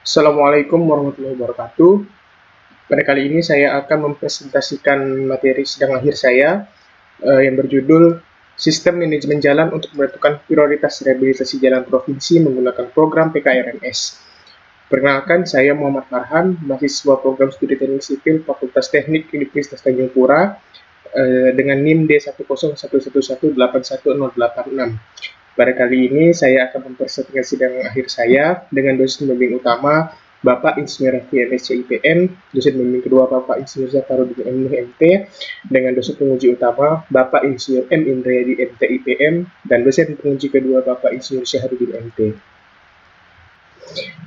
Assalamualaikum warahmatullahi wabarakatuh. Pada kali ini saya akan mempresentasikan materi sidang akhir saya yang berjudul Sistem Manajemen Jalan untuk menentukan prioritas rehabilitasi jalan provinsi menggunakan program PKRMS. Perkenalkan, saya Muhammad Farhan, mahasiswa program studi teknik sipil Fakultas Teknik Universitas Tanjung Pura dengan NIM D10111181086. Pada kali ini saya akan mempresentasikan sidang akhir saya dengan dosen pembimbing utama Bapak Insinyur Raffi MSc IPN, dosen pembimbing kedua Bapak Insinyur Zafarudin MT, dengan dosen penguji utama Bapak Insinyur M. Indriadi MT IPM, dan dosen penguji kedua Bapak Insinyur Syahrudin MT.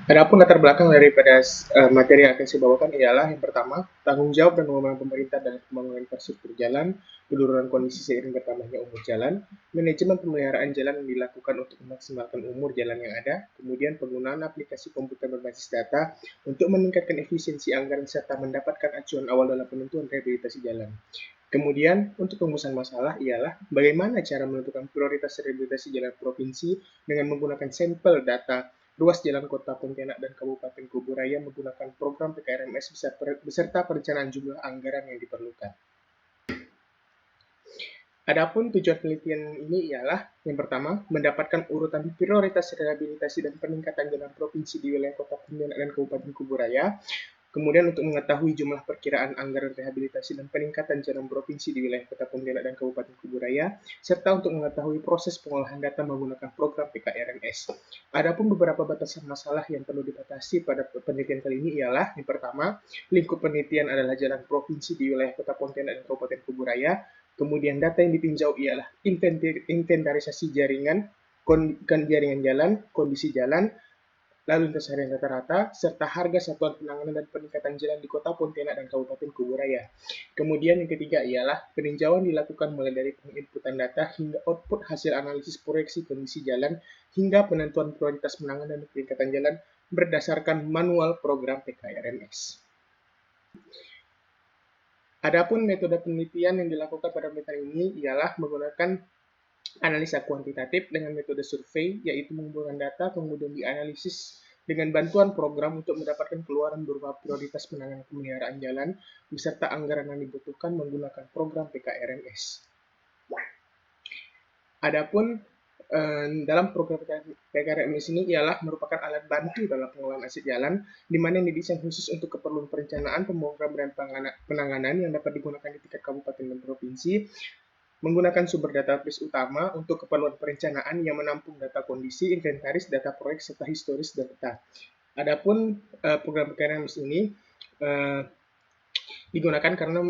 Adapun latar belakang daripada materi yang akan saya bawakan ialah yang pertama, tanggung jawab dan wewenang pemerintah dalam pembangunan infrastruktur jalan, penurunan kondisi seiring bertambahnya umur jalan, manajemen pemeliharaan jalan yang dilakukan untuk memaksimalkan umur jalan yang ada, kemudian penggunaan aplikasi komputer berbasis data untuk meningkatkan efisiensi anggaran serta mendapatkan acuan awal dalam penentuan rehabilitasi jalan. Kemudian, untuk rumusan masalah ialah bagaimana cara menentukan prioritas rehabilitasi jalan provinsi dengan menggunakan sampel data ruas jalan Kota Pontianak dan Kabupaten Kuburaya menggunakan program PKRMS beserta perencanaan jumlah anggaran yang diperlukan. Adapun tujuan penelitian ini ialah yang pertama, mendapatkan urutan prioritas rehabilitasi dan peningkatan jalan provinsi di wilayah Kota Pontianak dan Kabupaten Kuburaya. Kemudian untuk mengetahui jumlah perkiraan anggaran rehabilitasi dan peningkatan jalan provinsi di wilayah Kota Pontianak dan Kabupaten Kuburaya, serta untuk mengetahui proses pengolahan data menggunakan program PKRMS. Adapun beberapa batasan masalah yang perlu dibatasi pada penelitian kali ini ialah yang pertama, lingkup penelitian adalah jalan provinsi di wilayah Kota Pontianak dan Kabupaten Kuburaya. Kemudian data yang ditinjau ialah inventarisasi jaringan, jaringan jalan, kondisi jalan, lalu lintas harian rata-rata, serta harga satuan penanganan dan peningkatan jalan di Kota Pontianak dan Kabupaten Kuburaya. Kemudian yang ketiga ialah peninjauan dilakukan mulai dari penginputan data hingga output hasil analisis proyeksi kondisi jalan hingga penentuan prioritas penanganan dan peningkatan jalan berdasarkan manual program PKRMS. Adapun metode penelitian yang dilakukan pada penelitian ini ialah menggunakan analisa kuantitatif dengan metode survei, yaitu mengumpulkan data kemudian dianalisis dengan bantuan program untuk mendapatkan keluaran berupa prioritas penanganan pemeliharaan jalan beserta anggaran yang dibutuhkan menggunakan program PKRMS. Adapun dalam program PKRMS ini ialah merupakan alat bantu dalam pengelolaan aset jalan, di mana yang didesain khusus untuk keperluan perencanaan, pemrograman, dan penanganan yang dapat digunakan di tingkat kabupaten dan provinsi, menggunakan sumber database utama untuk keperluan perencanaan yang menampung data kondisi, inventaris, data proyek, serta historis data. Adapun program PKRMS ini digunakan karena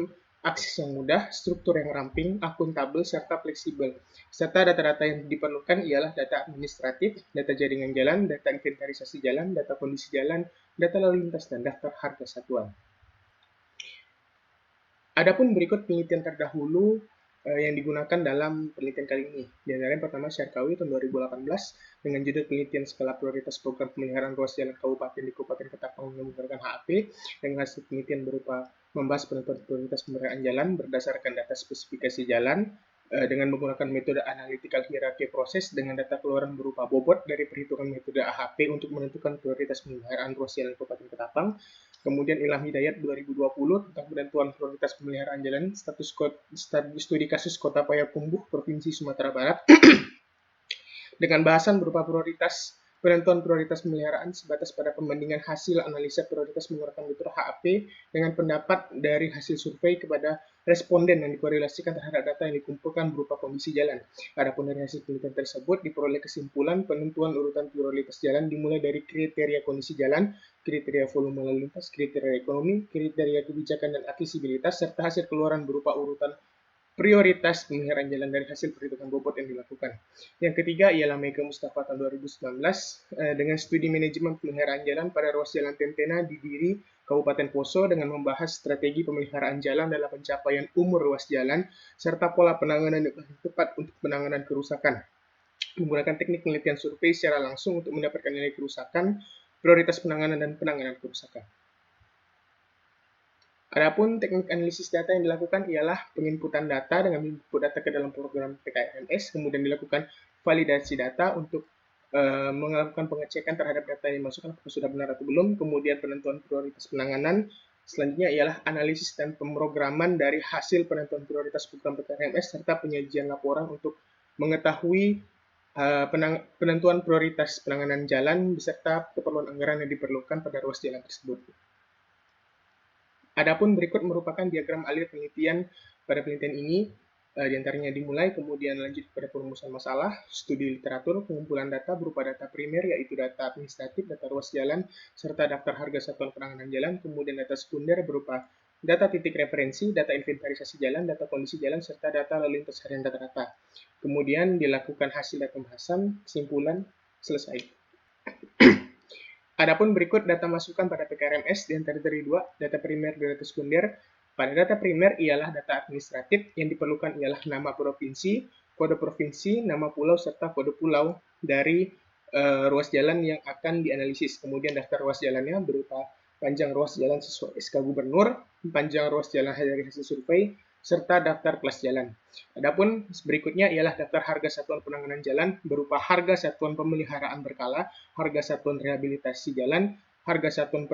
akses yang mudah, struktur yang ramping, akuntabel, serta fleksibel. Serta data-data yang diperlukan ialah data administratif, data jaringan jalan, data inventarisasi jalan, data kondisi jalan, data lalu lintas, dan daftar harga satuan. Adapun berikut penelitian terdahulu yang digunakan dalam penelitian kali ini. Di antara yang pertama Syarkawi tahun 2018 dengan judul penelitian skala prioritas program pemeliharaan ruas jalan kabupaten di Kabupaten Ketapang yang menggunakan HAP dengan hasil penelitian berupa membahas penentuan prioritas pemeliharaan jalan berdasarkan data spesifikasi jalan dengan menggunakan metode analytical hierarchy proses dengan data keluaran berupa bobot dari perhitungan metode AHP untuk menentukan prioritas pemeliharaan ruas jalan Kabupaten Ketapang. Kemudian Ilham Hidayat 2020 tentang penentuan prioritas pemeliharaan jalan status studi kasus Kota Payakumbuh Provinsi Sumatera Barat dengan bahasan berupa penentuan prioritas pemeliharaan sebatas pada pembandingan hasil analisa prioritas menggunakan metode HAP dengan pendapat dari hasil survei kepada responden yang dikorelasikan terhadap data yang dikumpulkan berupa kondisi jalan. Adapun dari hasil penelitian tersebut diperoleh kesimpulan penentuan urutan prioritas jalan dimulai dari kriteria kondisi jalan, kriteria volume lalu lintas, kriteria ekonomi, kriteria kebijakan dan aksesibilitas, serta hasil keluaran berupa urutan prioritas pemeliharaan jalan dari hasil perhitungan bobot yang dilakukan. Yang ketiga ialah Mega Mustafa tahun 2019 dengan studi manajemen pemeliharaan jalan pada ruas jalan Tentena di Diri, Kabupaten Poso dengan membahas strategi pemeliharaan jalan dalam pencapaian umur ruas jalan serta pola penanganan yang tepat untuk penanganan kerusakan. Menggunakan teknik penelitian survei secara langsung untuk mendapatkan nilai kerusakan, prioritas penanganan dan penanganan kerusakan. Adapun teknik analisis data yang dilakukan ialah penginputan data dengan input data ke dalam program PKRMS, kemudian dilakukan validasi data untuk melakukan pengecekan terhadap data yang dimasukkan apakah sudah benar atau belum, kemudian penentuan prioritas penanganan, selanjutnya ialah analisis dan pemrograman dari hasil penentuan prioritas program PKRMS, serta penyajian laporan untuk mengetahui penentuan prioritas penanganan jalan beserta keperluan anggaran yang diperlukan pada ruas jalan tersebut. Adapun berikut merupakan diagram alir penelitian pada penelitian ini, diantaranya dimulai, kemudian lanjut pada perumusan masalah, studi literatur, pengumpulan data berupa data primer yaitu data administratif, data ruas jalan, serta daftar harga satuan penanganan jalan, kemudian data sekunder berupa data titik referensi, data inventarisasi jalan, data kondisi jalan, serta data lalu lintas harian rata-rata. Kemudian dilakukan hasil data pembahasan, kesimpulan, selesai. Adapun berikut data masukan pada PKRMS diantara dari dua, data primer dan data sekunder. Pada data primer ialah data administratif, yang diperlukan ialah nama provinsi, kode provinsi, nama pulau, serta kode pulau dari ruas jalan yang akan dianalisis. Kemudian daftar ruas jalannya berupa panjang ruas jalan sesuai SK Gubernur, panjang ruas jalan dari hasil survei, serta daftar kelas jalan. Adapun berikutnya ialah daftar harga satuan penanganan jalan berupa harga satuan pemeliharaan berkala, harga satuan rehabilitasi jalan, harga satuan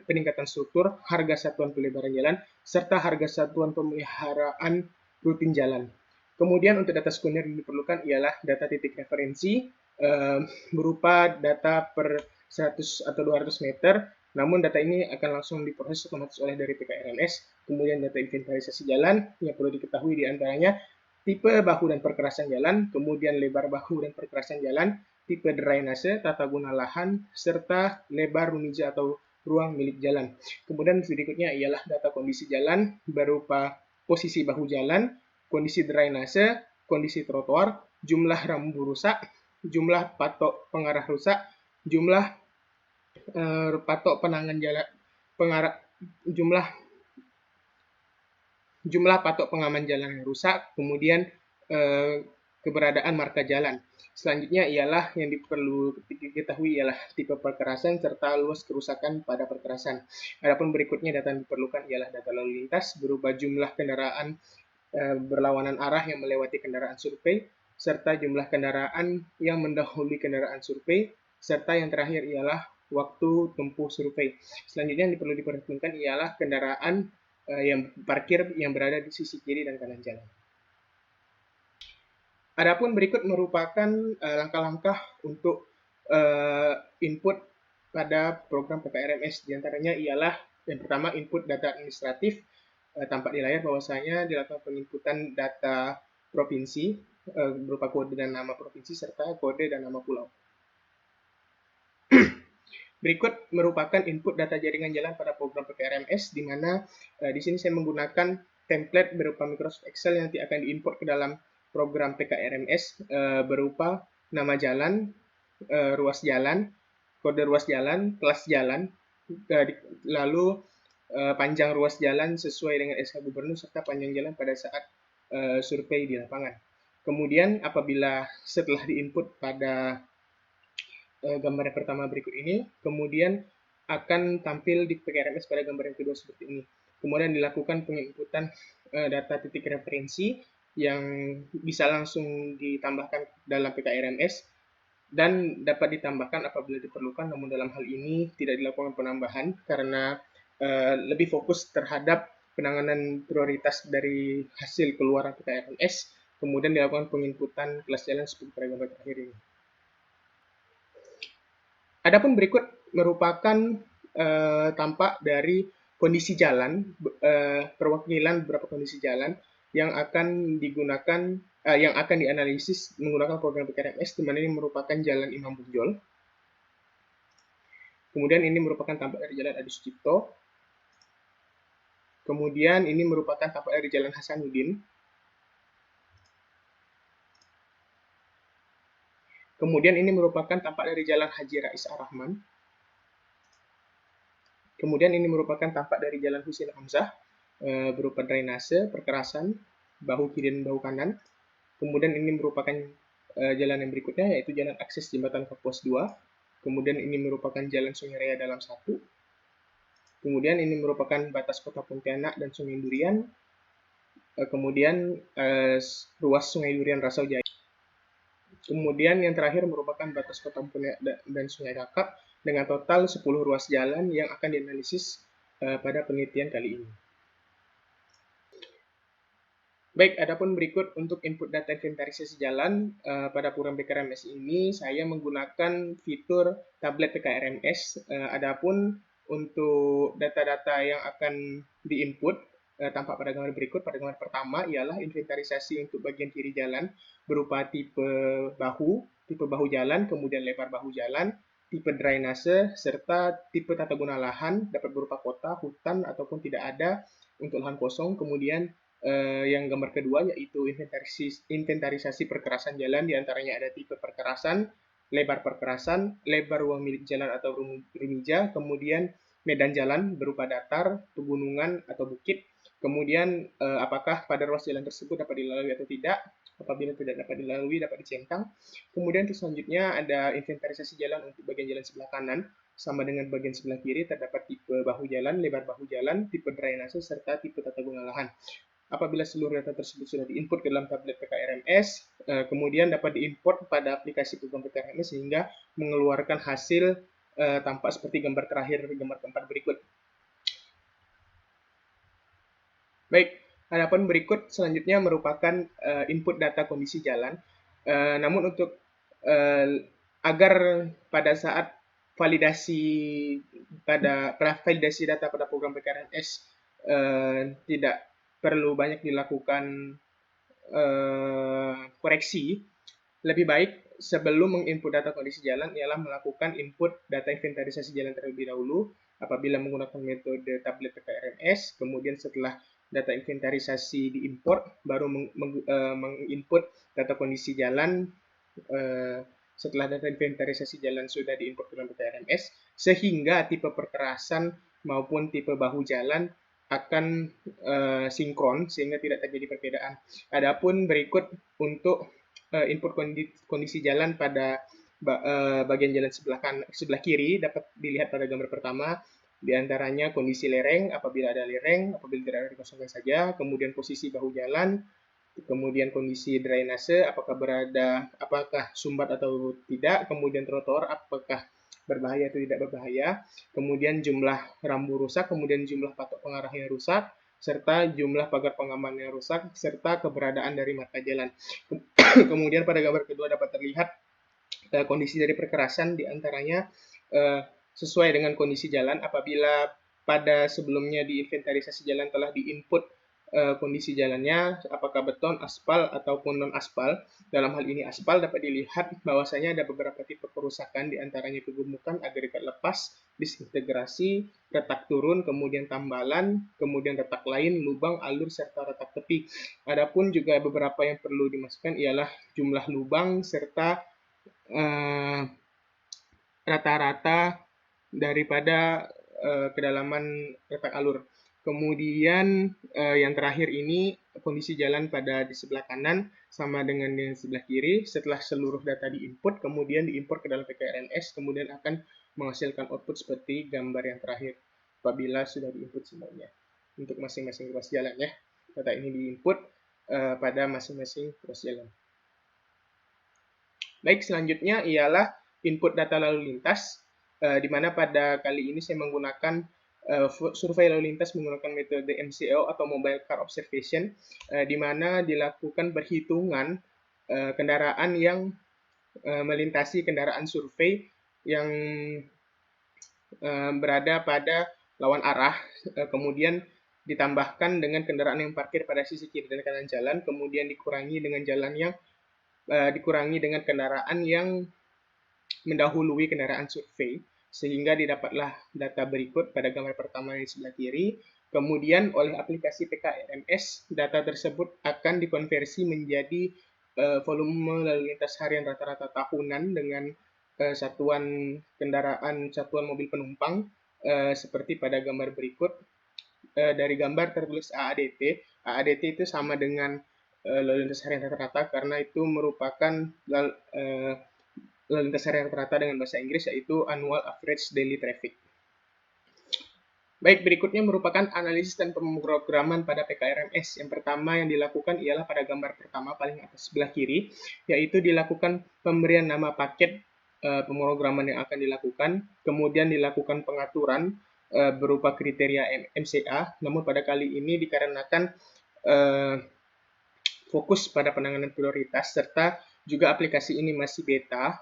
peningkatan struktur, harga satuan pelebaran jalan, serta harga satuan pemeliharaan rutin jalan. Kemudian untuk data sekunder yang diperlukan ialah data titik referensi berupa data per 100 atau 200 meter, namun data ini akan langsung diproses otomatis oleh dari PKRMS. Kemudian data inventarisasi jalan yang perlu diketahui diantaranya tipe bahu dan perkerasan jalan, kemudian lebar bahu dan perkerasan jalan, tipe drainase, tata guna lahan, serta lebar rumija atau ruang milik jalan. Kemudian berikutnya ialah data kondisi jalan berupa posisi bahu jalan, kondisi drainase, kondisi trotoar, jumlah rambu rusak, jumlah patok pengarah rusak, jumlah patok penangan jalan, jumlah patok pengaman jalan yang rusak, kemudian keberadaan marka jalan. Selanjutnya ialah yang perlu diketahui ialah tipe perkerasan serta luas kerusakan pada perkerasan. Adapun berikutnya data yang diperlukan ialah data lalu lintas berupa jumlah kendaraan berlawanan arah yang melewati kendaraan survei, serta jumlah kendaraan yang mendahului kendaraan survei, serta yang terakhir ialah waktu tempuh survei. Selanjutnya yang perlu diperhitungkan ialah kendaraan yang parkir yang berada di sisi kiri dan kanan jalan. Adapun berikut merupakan langkah-langkah untuk input pada program PKRMS. Di antaranya ialah yang pertama input data administratif. Tampak di layar bahwasanya dilakukan penginputan data provinsi berupa kode dan nama provinsi serta kode dan nama pulau. Berikut merupakan input data jaringan jalan pada program PKRMS, di mana di sini saya menggunakan template berupa Microsoft Excel yang nanti akan diimport ke dalam program PKRMS berupa nama jalan, ruas jalan, kode ruas jalan, kelas jalan, lalu panjang ruas jalan sesuai dengan SK Gubernur serta panjang jalan pada saat survei di lapangan. Kemudian apabila setelah diinput pada gambar yang pertama berikut ini, kemudian akan tampil di PKRMS pada gambar yang kedua seperti ini. Kemudian dilakukan penginputan data titik referensi yang bisa langsung ditambahkan dalam PKRMS dan dapat ditambahkan apabila diperlukan, namun dalam hal ini tidak dilakukan penambahan karena lebih fokus terhadap penanganan prioritas dari hasil keluaran PKRMS, kemudian dilakukan penginputan kelas jalan seperti pada gambar terakhir ini. Adapun berikut merupakan tampak dari kondisi jalan, perwakilan beberapa kondisi jalan yang akan digunakan, yang akan dianalisis menggunakan program PKRMS, di mana ini merupakan jalan Imam Bonjol. Kemudian ini merupakan tampak dari jalan Adi Sucipto. Kemudian ini merupakan tampak dari jalan Hasanuddin. Kemudian ini merupakan tampak dari jalan Haji Rais Ar-Rahman. Kemudian ini merupakan tampak dari jalan Husin Hamzah berupa drainase, perkerasan, bahu kiri dan bahu kanan. Kemudian ini merupakan jalan yang berikutnya yaitu jalan akses jembatan Kapuas 2. Kemudian ini merupakan jalan Sungai Raya Dalam 1. Kemudian ini merupakan batas kota Pontianak dan Sungai Durian. Kemudian ruas Sungai Durian Rasau Jaya. Kemudian yang terakhir merupakan batas kota Pontianak dan Sungai Kakap dengan total 10 ruas jalan yang akan dianalisis pada penelitian kali ini. Baik, adapun berikut untuk input data inventarisasi jalan pada program PKRMS ini saya menggunakan fitur tablet PKRMS. Adapun untuk data-data yang akan diinput tampak pada gambar berikut. Pada gambar pertama ialah inventarisasi untuk bagian kiri jalan berupa tipe bahu jalan, kemudian lebar bahu jalan, tipe drainase, serta tipe tata guna lahan dapat berupa kota, hutan, ataupun tidak ada untuk lahan kosong. Kemudian yang gambar kedua yaitu inventarisasi perkerasan jalan, diantaranya ada tipe perkerasan, lebar ruang milik jalan atau rumija, kemudian medan jalan berupa datar, pegunungan atau bukit, kemudian apakah pada ruas jalan tersebut dapat dilalui atau tidak, apabila tidak dapat dilalui dapat dicentang. Kemudian selanjutnya ada inventarisasi jalan untuk bagian jalan sebelah kanan, sama dengan bagian sebelah kiri terdapat tipe bahu jalan, lebar bahu jalan, tipe drainase, serta tipe tata guna lahan. Apabila seluruh data tersebut sudah diinput ke dalam tablet PKRMS, kemudian dapat diimport pada aplikasi program PKRMS sehingga mengeluarkan hasil tampak seperti gambar terakhir, gambar keempat berikut. Baik, adapun berikut selanjutnya merupakan input data kondisi jalan. Namun untuk agar pada saat validasi data pada program PKRMS tidak perlu banyak dilakukan koreksi, lebih baik sebelum menginput data kondisi jalan ialah melakukan input data inventarisasi jalan terlebih dahulu apabila menggunakan metode tablet PKRMS. Kemudian setelah data inventarisasi diimport, baru menginput data kondisi jalan. Setelah data inventarisasi jalan sudah diinput ke dalam PKRMS, sehingga tipe perkerasan maupun tipe bahu jalan akan sinkron sehingga tidak terjadi perbedaan. Adapun berikut untuk input kondisi jalan pada bagian jalan sebelah kiri dapat dilihat pada gambar pertama, diantaranya kondisi lereng, apabila ada lereng, apabila tidak ada dikosongkan saja, kemudian posisi bahu jalan, kemudian kondisi drainase, apakah sumbat atau tidak, kemudian trotoar, apakah berbahaya atau tidak berbahaya, kemudian jumlah rambu rusak, kemudian jumlah patok pengarah yang rusak, serta jumlah pagar pengaman yang rusak, serta keberadaan dari marka jalan. Kemudian pada gambar kedua dapat terlihat kondisi dari perkerasan, diantaranya sesuai dengan kondisi jalan. Apabila pada sebelumnya di inventarisasi jalan telah diinput kondisi jalannya, apakah beton, aspal, ataupun non-aspal. Dalam hal ini aspal, dapat dilihat bahwasanya ada beberapa tipe kerusakan, diantaranya kegemukan, agregat lepas, disintegrasi, retak turun, kemudian tambalan, kemudian retak lain, lubang, alur, serta retak tepi. Adapun juga beberapa yang perlu dimasukkan ialah jumlah lubang, serta rata-rata daripada kedalaman retak alur. Kemudian yang terakhir ini kondisi jalan pada di sebelah kanan sama dengan yang sebelah kiri. Setelah seluruh data diinput, kemudian diimport ke dalam PKRMS, kemudian akan menghasilkan output seperti gambar yang terakhir apabila sudah diinput semuanya. Untuk masing-masing ruas jalan ya. Data ini diinput pada masing-masing ruas jalan. Baik, selanjutnya ialah input data lalu lintas, di mana pada kali ini saya menggunakan survei lalu lintas menggunakan metode MCO atau Mobile Car Observation, di mana dilakukan perhitungan kendaraan yang melintasi kendaraan survei yang berada pada lawan arah, kemudian ditambahkan dengan kendaraan yang parkir pada sisi kiri dan kanan jalan, kemudian dikurangi dengan kendaraan yang mendahului kendaraan survei, sehingga didapatlah data berikut pada gambar pertama di sebelah kiri. Kemudian oleh aplikasi PKRMS, data tersebut akan dikonversi menjadi volume lalu lintas harian rata-rata tahunan dengan satuan mobil penumpang seperti pada gambar berikut. Dari gambar tertulis AADT. AADT itu sama dengan lalu lintas harian rata-rata karena itu merupakan lalu lintas harian rata-rata dengan bahasa Inggris, yaitu Annual Average Daily Traffic. Baik, berikutnya merupakan analisis dan pemrograman pada PKRMS. Yang pertama yang dilakukan ialah pada gambar pertama paling atas sebelah kiri, yaitu dilakukan pemberian nama paket pemrograman yang akan dilakukan, kemudian dilakukan pengaturan berupa kriteria MCA, namun pada kali ini dikarenakan fokus pada penanganan prioritas serta juga aplikasi ini masih beta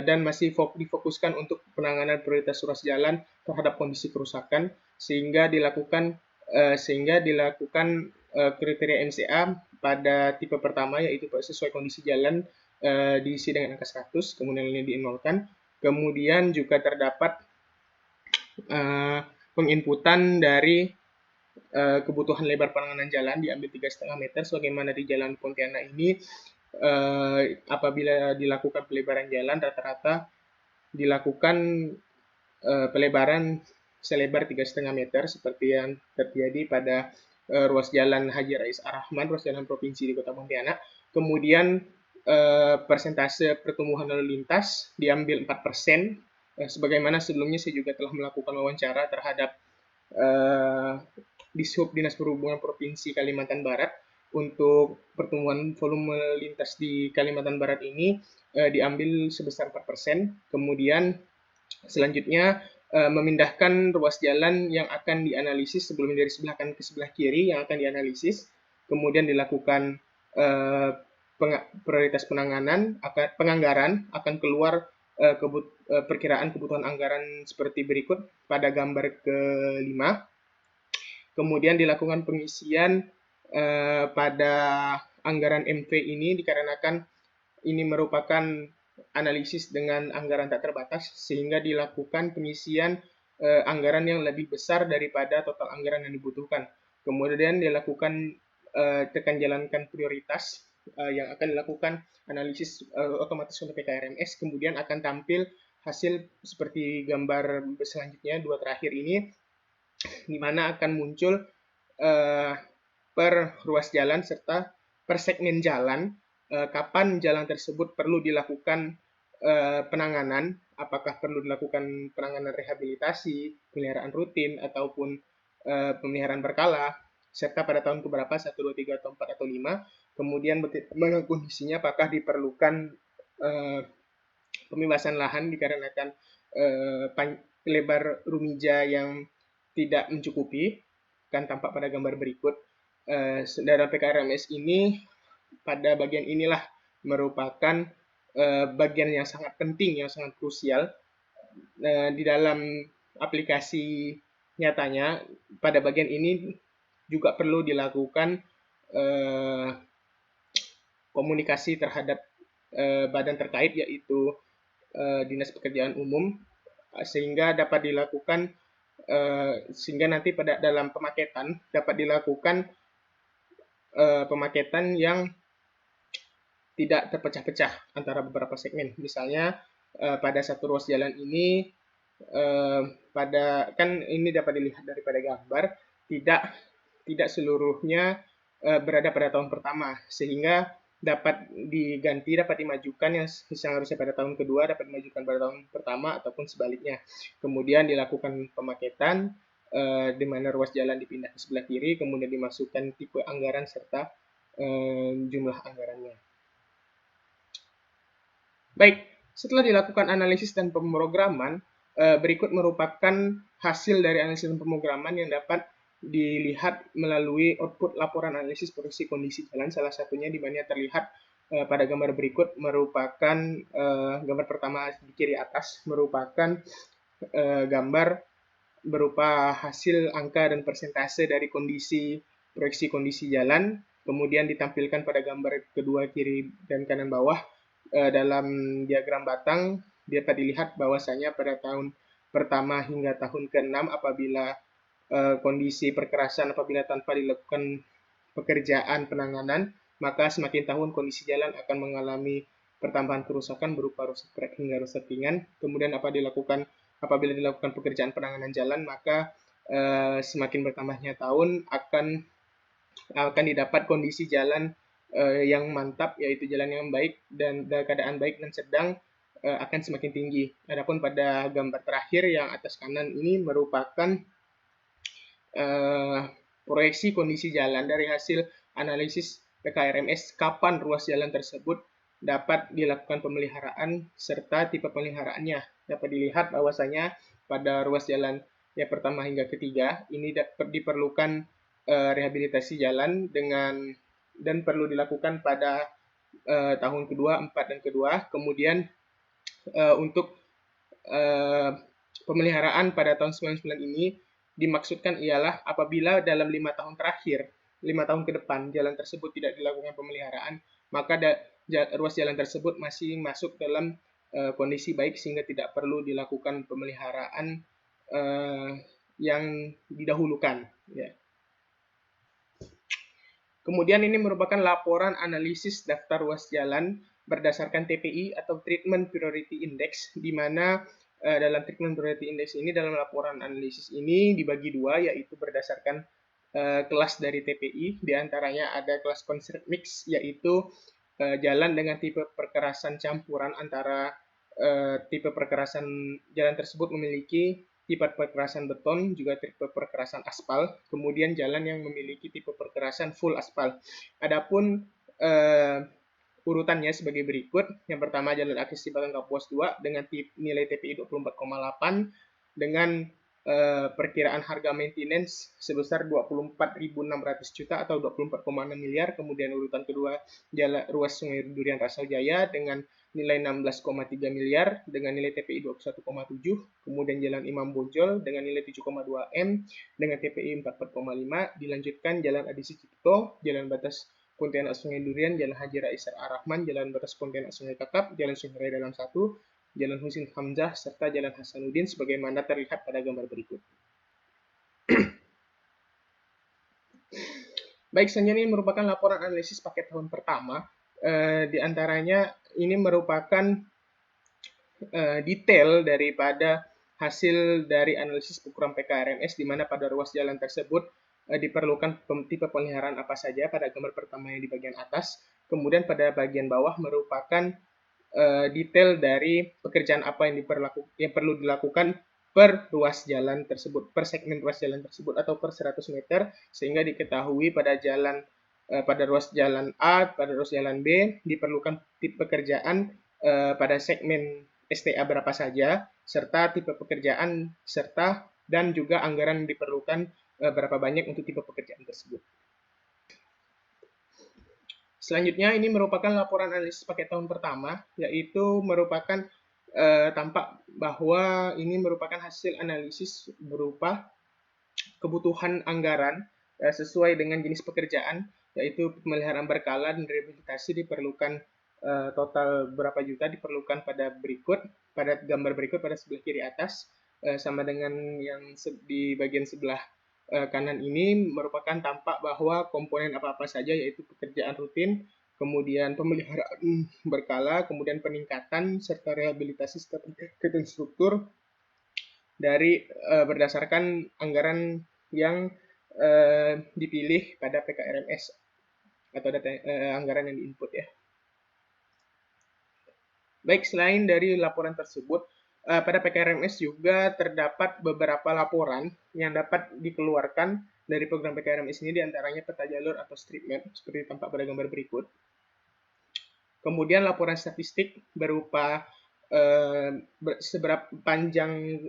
dan masih difokuskan untuk penanganan prioritas ruas jalan terhadap kondisi kerusakan sehingga dilakukan kriteria MCA pada tipe pertama yaitu sesuai kondisi jalan diisi dengan angka 100, kemudian ini dinolkan. Kemudian juga terdapat penginputan dari kebutuhan lebar penanganan jalan diambil 3,5 meter sebagaimana di Jalan Pontianak ini apabila dilakukan pelebaran jalan rata-rata dilakukan pelebaran selebar 3,5 meter seperti yang terjadi pada ruas jalan Haji Rais Ar-Rahman, ruas jalan provinsi di Kota Pontianak. Kemudian persentase pertumbuhan lalu lintas diambil 4%. Sebagaimana sebelumnya saya juga telah melakukan wawancara terhadap Dishub Dinas Perhubungan Provinsi Kalimantan Barat untuk pertumbuhan volume lintas di Kalimantan Barat ini diambil sebesar 4%. Kemudian selanjutnya memindahkan ruas jalan yang akan dianalisis sebelumnya dari sebelah kanan ke sebelah kiri yang akan dianalisis. Kemudian dilakukan prioritas penganggaran akan keluar perkiraan kebutuhan anggaran seperti berikut pada gambar ke-5. Kemudian dilakukan pengisian pada anggaran MV ini dikarenakan ini merupakan analisis dengan anggaran tak terbatas sehingga dilakukan pengisian anggaran yang lebih besar daripada total anggaran yang dibutuhkan. Kemudian dilakukan tekan jalankan prioritas yang akan dilakukan analisis otomatis untuk PKRMS, kemudian akan tampil hasil seperti gambar selanjutnya, dua terakhir ini, di mana akan muncul per ruas jalan serta per segmen jalan kapan jalan tersebut perlu dilakukan penanganan, apakah perlu dilakukan penanganan rehabilitasi, pemeliharaan rutin, ataupun pemeliharaan berkala, serta pada tahun keberapa, 1, 2, 3, atau 4, atau 5, kemudian bagaimana kondisinya, apakah diperlukan pembebasan lahan dikarenakan lebar rumija yang tidak mencukupi, kan tampak pada gambar berikut. Dalam PKRMS ini, pada bagian inilah merupakan bagian yang sangat penting, yang sangat krusial di dalam aplikasi nyatanya. Pada bagian ini juga perlu dilakukan komunikasi terhadap badan terkait yaitu Dinas Pekerjaan Umum sehingga dapat dilakukan sehingga nanti pada dalam pemaketan dapat dilakukan pemaketan yang tidak terpecah-pecah antara beberapa segmen. Misalnya pada satu ruas jalan ini kan ini dapat dilihat daripada gambar tidak seluruhnya berada pada tahun pertama sehingga dapat diganti, dapat dimajukan yang seharusnya pada tahun kedua dapat dimajukan pada tahun pertama ataupun sebaliknya. Kemudian dilakukan pemaketan di mana ruas jalan dipindah ke sebelah kiri, kemudian dimasukkan tipe anggaran serta jumlah anggarannya. Baik, setelah dilakukan analisis dan pemrograman, berikut merupakan hasil dari analisis dan pemrograman yang dapat dilihat melalui output laporan analisis proyeksi kondisi jalan. Salah satunya di mana terlihat pada gambar berikut merupakan gambar pertama di kiri atas merupakan gambar berupa hasil angka dan persentase dari proyeksi kondisi jalan. Kemudian ditampilkan pada gambar kedua kiri dan kanan bawah dalam diagram batang dapat dilihat bahwasanya pada tahun pertama hingga tahun ke-6 apabila kondisi perkerasan apabila tanpa dilakukan pekerjaan penanganan, maka semakin tahun kondisi jalan akan mengalami pertambahan kerusakan berupa rusak berat hingga rusak ringan. Kemudian apabila dilakukan pekerjaan penanganan jalan, maka semakin bertambahnya tahun akan didapat kondisi jalan yang mantap, yaitu jalan yang baik dan keadaan baik dan sedang akan semakin tinggi. Adapun pada gambar terakhir yang atas kanan ini merupakan proyeksi kondisi jalan dari hasil analisis PKRMS kapan ruas jalan tersebut dapat dilakukan pemeliharaan serta tipe pemeliharaannya. Dapat dilihat bahwasanya pada ruas jalan yang pertama hingga ketiga ini diperlukan rehabilitasi jalan dan perlu dilakukan pada tahun kedua, 4 dan kedua. Kemudian untuk pemeliharaan pada tahun 99 ini dimaksudkan ialah apabila dalam 5 tahun terakhir, 5 tahun ke depan jalan tersebut tidak dilakukan pemeliharaan, maka ruas jalan tersebut masih masuk dalam kondisi baik sehingga tidak perlu dilakukan pemeliharaan yang didahulukan. Ya. Kemudian ini merupakan laporan analisis daftar ruas jalan berdasarkan TPI atau Treatment Priority Index, di mana dalam Treatment Priority Index ini, dalam laporan analisis ini dibagi dua, yaitu berdasarkan kelas dari TPI, diantaranya ada kelas Concrete Mix, yaitu jalan dengan tipe perkerasan campuran antara tipe perkerasan jalan tersebut memiliki tipe perkerasan beton, juga tipe perkerasan aspal, kemudian jalan yang memiliki tipe perkerasan full aspal. Adapun urutannya sebagai berikut. Yang pertama jalan Akses Cibatang Kapuas 2 dengan nilai TPI 24,8 dengan perkiraan harga maintenance sebesar 24.600 juta atau 24,6 miliar. Kemudian urutan kedua jalan ruas Sungai Durian Rasau Jaya dengan nilai 16,3 miliar dengan nilai TPI 21,7. Kemudian jalan Imam Bonjol dengan nilai 7,2 M dengan TPI 44,5. Dilanjutkan jalan Adi Sucipto, jalan batas Pontianak Sungai Durian, Jalan Haji Raisar Ar-Rahman, Jalan Batas Pontianak Sungai Kakap, Jalan Sungai Raya Dalam 1, Jalan Husin Hamzah, serta Jalan Hasanuddin sebagaimana terlihat pada gambar berikut. Baik, selanjutnya ini merupakan laporan analisis paket tahun pertama. Di antaranya ini merupakan detail daripada hasil dari analisis ukuran PKRMS, di mana pada ruas jalan tersebut diperlukan tipe pemeliharaan apa saja pada gambar pertama yang di bagian atas. Kemudian pada bagian bawah merupakan detail dari pekerjaan apa yang perlu dilakukan per ruas jalan tersebut, per segmen ruas jalan tersebut atau per 100 meter, sehingga diketahui pada ruas jalan A, pada ruas jalan B diperlukan tipe pekerjaan pada segmen STA berapa saja, serta tipe pekerjaan dan juga anggaran yang diperlukan berapa banyak untuk tipe pekerjaan tersebut. Selanjutnya ini merupakan laporan analisis paket tahun pertama, yaitu merupakan tampak bahwa ini merupakan hasil analisis berupa kebutuhan anggaran sesuai dengan jenis pekerjaan, yaitu pemeliharaan berkala dan rehabilitasi diperlukan total berapa juta diperlukan pada gambar berikut pada sebelah kiri atas, sama dengan yang di bagian sebelah kanan ini merupakan tampak bahwa komponen apa-apa saja, yaitu pekerjaan rutin, kemudian pemeliharaan berkala, kemudian peningkatan serta rehabilitasi serta peningkatan struktur dari berdasarkan anggaran yang dipilih pada PKRMS atau data anggaran yang diinput ya. Baik, selain dari laporan tersebut, pada PKRMS juga terdapat beberapa laporan yang dapat dikeluarkan dari program PKRMS ini, diantaranya peta jalur atau street map seperti tampak pada gambar berikut. Kemudian laporan statistik berupa seberapa panjang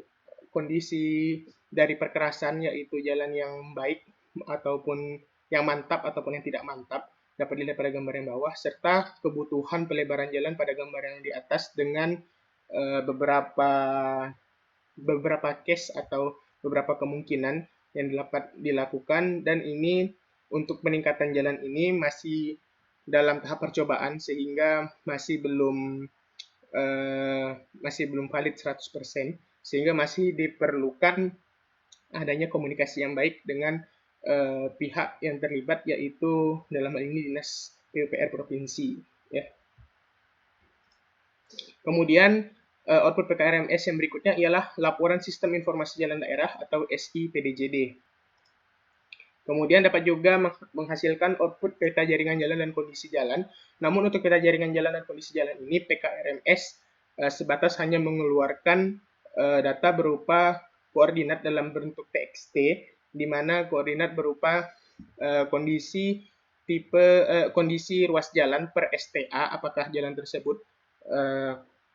kondisi dari perkerasan, yaitu jalan yang baik ataupun yang mantap ataupun yang tidak mantap, dapat dilihat pada gambar yang bawah, serta kebutuhan pelebaran jalan pada gambar yang di atas dengan beberapa case atau beberapa kemungkinan yang dapat dilakukan, dan ini untuk peningkatan jalan ini masih dalam tahap percobaan sehingga masih belum valid 100%, sehingga masih diperlukan adanya komunikasi yang baik dengan pihak yang terlibat, yaitu dalam hal ini Dinas PUPR Provinsi ya. Kemudian output PKRMS yang berikutnya ialah laporan Sistem Informasi Jalan Daerah atau SIPDJD. Kemudian dapat juga menghasilkan output peta jaringan jalan dan kondisi jalan. Namun untuk peta jaringan jalan dan kondisi jalan ini, PKRMS sebatas hanya mengeluarkan data berupa koordinat dalam bentuk TXT di mana koordinat berupa kondisi kondisi ruas jalan per STA, apakah jalan tersebut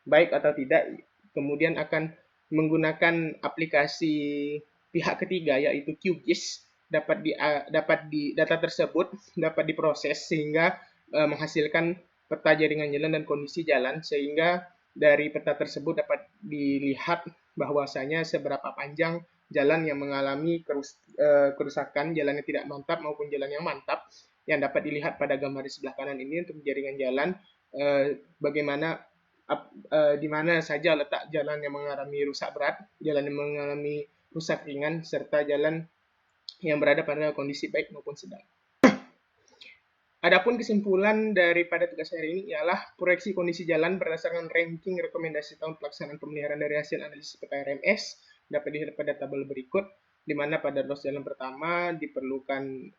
baik atau tidak, kemudian akan menggunakan aplikasi pihak ketiga yaitu QGIS, data tersebut dapat diproses sehingga menghasilkan peta jaringan jalan dan kondisi jalan, sehingga dari peta tersebut dapat dilihat bahwasanya seberapa panjang jalan yang mengalami kerusakan, jalan yang tidak mantap maupun jalan yang mantap, yang dapat dilihat pada gambar di sebelah kanan ini untuk jaringan jalan, bagaimana di mana saja letak jalan yang mengalami rusak berat, jalan yang mengalami rusak ringan, serta jalan yang berada pada kondisi baik maupun sedang. Adapun kesimpulan daripada tugas hari ini ialah proyeksi kondisi jalan berdasarkan ranking rekomendasi tahun pelaksanaan pemeliharaan dari hasil analisis peta RMS dapat dilihat pada tabel berikut, di mana pada ruas jalan pertama diperlukan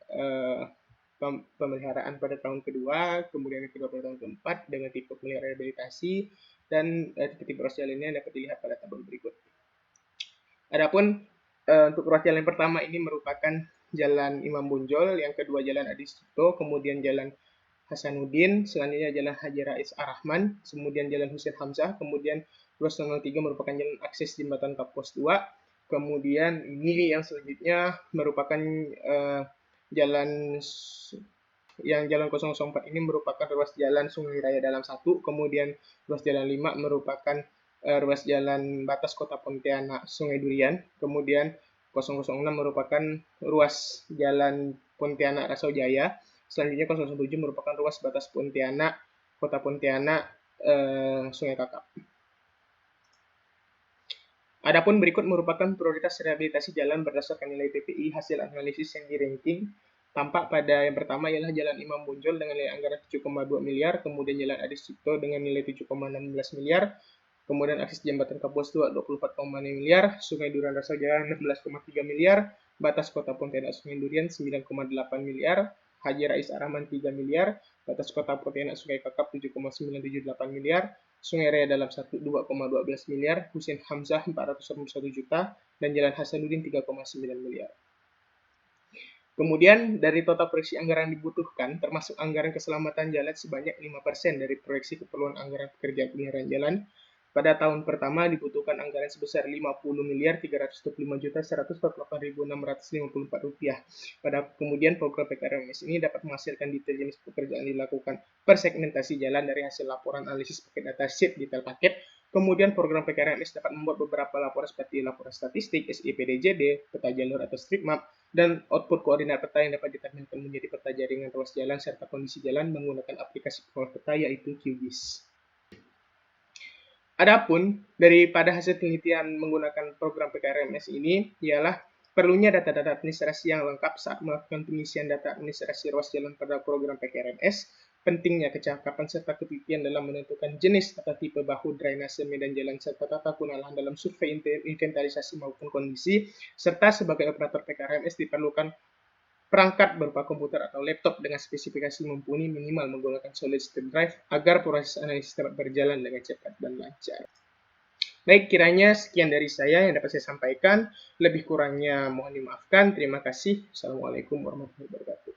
pemeliharaan pada tahun kedua, kemudian yang kedua pada tahun keempat dengan tipe pemeliharaan rehabilitasi, dan tipe ruas jalan ini dapat dilihat pada tabel berikut. Adapun untuk ruas jalan yang pertama ini merupakan Jalan Imam Bonjol, yang kedua Jalan Adi Sucipto, kemudian Jalan Hasanuddin, selanjutnya Jalan Haji Rais Ar-Rahman, kemudian Jalan Husein Hamzah, kemudian ruas 03 merupakan jalan akses jembatan Kapos 2, kemudian ini yang selanjutnya merupakan jalan 004 ini merupakan ruas jalan Sungai Raya Dalam 1, kemudian ruas jalan 5 merupakan ruas jalan batas Kota Pontianak Sungai Durian, kemudian 006 merupakan ruas jalan Pontianak Rasau Jaya, selanjutnya 007 merupakan ruas batas Pontianak Kota Pontianak Sungai Kakap. Adapun berikut merupakan prioritas rehabilitasi jalan berdasarkan nilai PPI hasil analisis yang di-ranking. Tampak pada yang pertama ialah Jalan Imam Bonjol dengan nilai anggaran 7,2 miliar, kemudian Jalan Adi Sucipto dengan nilai 7,16 miliar, kemudian akses jembatan Kapos 2 24,6 miliar, Sungai Durian Rasau Jaya 16,3 miliar, batas Kota Pontianak Sungai Durian 9,8 miliar, Haji Rais Ar-Rahman 3 miliar, batas Kota Pontianak Sungai Kakap 7,978 miliar, Sungai Raya Dalam 1 2,12 miliar, Husein Hamzah 491 juta, dan Jalan Hasanuddin 3,9 miliar. Kemudian dari total proyeksi anggaran dibutuhkan, termasuk anggaran keselamatan jalan sebanyak 5% dari proyeksi keperluan anggaran pekerjaan pemeliharaan jalan, pada tahun pertama dibutuhkan anggaran sebesar 50.375.148.654 rupiah. Kemudian program PKRMS ini dapat menghasilkan detail jenis pekerjaan dilakukan per segmentasi jalan dari hasil laporan analisis paket data sheet detail paket. Kemudian program PKRMS dapat membuat beberapa laporan seperti laporan statistik, SIPDJD, peta jalur atau street map, dan output koordinat peta yang dapat ditampilkan menjadi peta jaringan ruas jalan serta kondisi jalan menggunakan aplikasi pengolah peta yaitu QGIS. Adapun daripada hasil penelitian menggunakan program PKRMS ini ialah perlunya data-data administrasi yang lengkap saat melakukan pengisian data administrasi ruas jalan pada program PKRMS, pentingnya kecakapan serta ketelitian dalam menentukan jenis atau tipe bahu drainase medan jalan serta tata guna lahan dalam survei inventarisasi maupun kondisi, serta sebagai operator PKRMS diperlukan perangkat berupa komputer atau laptop dengan spesifikasi mumpuni minimal menggunakan solid state drive agar proses analisis dapat berjalan dengan cepat dan lancar. Baik, kiranya sekian dari saya yang dapat saya sampaikan. Lebih kurangnya mohon dimaafkan. Terima kasih. Assalamualaikum warahmatullahi wabarakatuh.